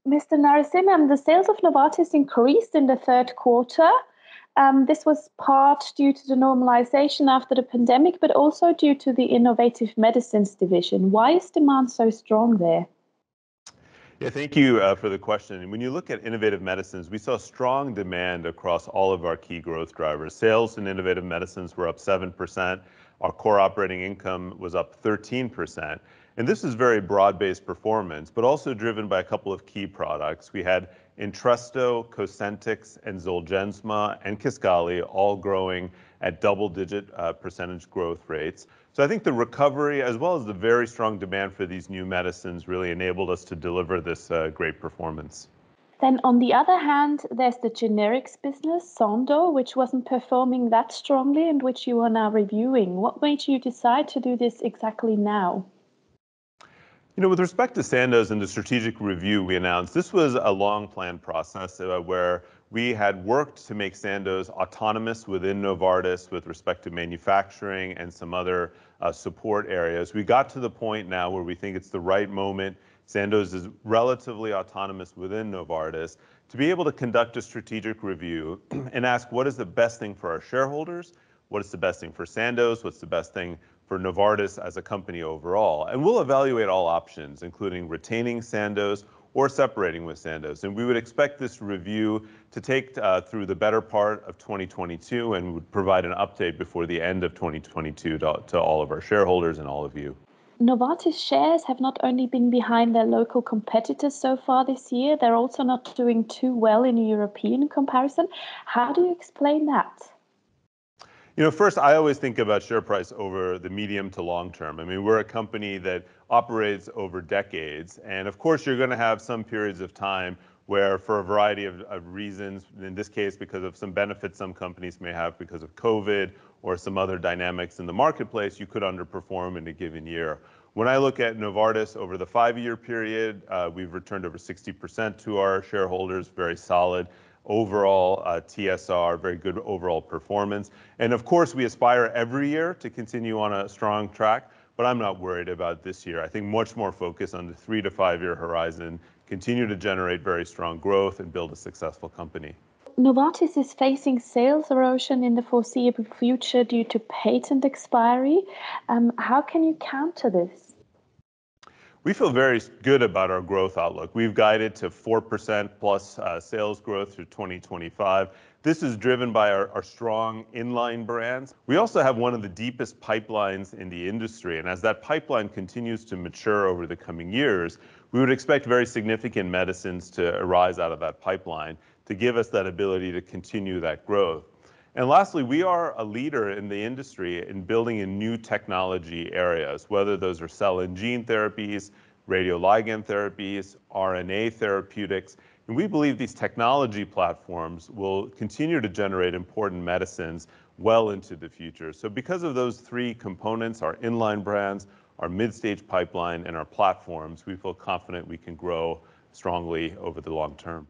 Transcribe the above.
Mr. Narasimhan, the sales of Novartis increased in the third quarter. This was part due to the normalization after the pandemic, but also due to the innovative medicines division. Why is demand so strong there? Yeah, thank you for the question. And when you look at innovative medicines, we saw strong demand across all of our key growth drivers. Sales in innovative medicines were up 7%. Our core operating income was up 13%. And this is very broad-based performance, but also driven by a couple of key products. We had Entresto, Cosentyx, and Zolgensma, and Kisqali all growing at double-digit percentage growth rates. So I think the recovery, as well as the very strong demand for these new medicines, really enabled us to deliver this great performance. Then on the other hand, there's the generics business, Sandoz, which wasn't performing that strongly and which you are now reviewing. What made you decide to do this exactly now? With respect to Sandoz and the strategic review we announced, this was a long planned process where we had worked to make Sandoz autonomous within Novartis with respect to manufacturing and some other support areas. We got to the point now where we think it's the right moment. Sandoz is relatively autonomous within Novartis to be able to conduct a strategic review and ask what is the best thing for our shareholders, what is the best thing for Sandoz, what's the best thing for Novartis as a company overall. And we'll evaluate all options, including retaining Sandoz or separating with Sandoz. And we would expect this review to take through the better part of 2022 and would provide an update before the end of 2022 to all of our shareholders and all of you. Novartis shares have not only been behind their local competitors so far this year, they're also not doing too well in a European comparison. How do you explain that? First, I always think about share price over the medium to long term. I mean, we're a company that operates over decades. And of course, you're going to have some periods of time where, for a variety of reasons, in this case, because of some benefits some companies may have because of COVID or some other dynamics in the marketplace, you could underperform in a given year. When I look at Novartis over the 5-year period, we've returned over 60% to our shareholders, very solid overall TSR, very good overall performance. And of course, we aspire every year to continue on a strong track, but I'm not worried about this year. I think much more focus on the 3 to 5 year horizon, continue to generate very strong growth and build a successful company. Novartis is facing sales erosion in the foreseeable future due to patent expiry. How can you counter this? We feel very good about our growth outlook. We've guided to 4% plus sales growth through 2025. This is driven by our strong inline brands. We also have one of the deepest pipelines in the industry. And as that pipeline continues to mature over the coming years, we would expect very significant medicines to arise out of that pipeline to give us that ability to continue that growth. And lastly, we are a leader in the industry in building in new technology areas, whether those are cell and gene therapies, radioligand therapies, RNA therapeutics. And we believe these technology platforms will continue to generate important medicines well into the future. So because of those three components, our inline brands, our mid-stage pipeline, and our platforms, we feel confident we can grow strongly over the long term.